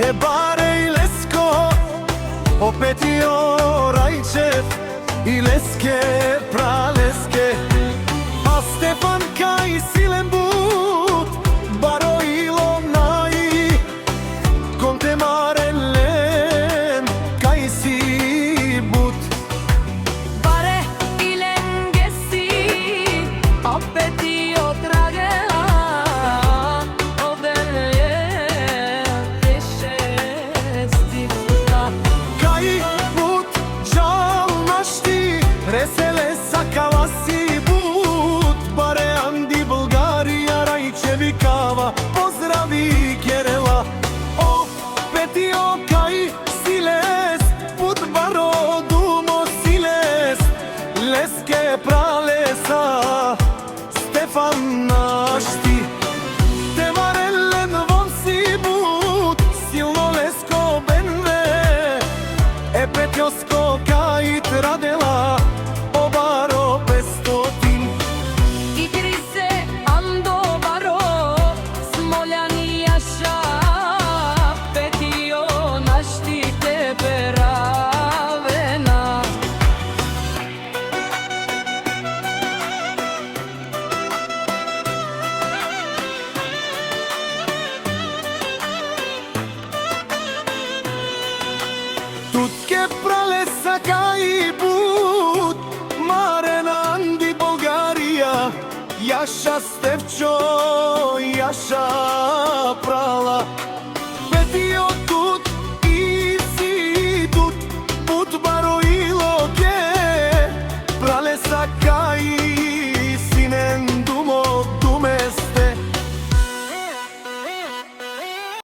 e bare i Lesko, opet i Orajčev i Leske, praleske. A Stefanka i Silenbut, baro i Lomnai, konte Marelen, kaj si but. Bare i Lengesi, opet i Otragela, ovdje je šesti puta. Kaj put džal našti, resele sakavasi but, bare Andi Bulgarija, Rajčevi kava, pozdravi Kerela. Opet i Okaj Silest, put baro dumo Silest, Leske pralesa, Stefan našti. Te Marelen von si but, silno Lesko benve, e Petjosko kajit radela, o baro bestotin. I Grise, Ando, Baro, Smoljani, Jaša, Petio, našti tebe ravena. Tutke pralesa kaj but, Maren, Andi Bulgarija, Jaša Stevčo, Jaša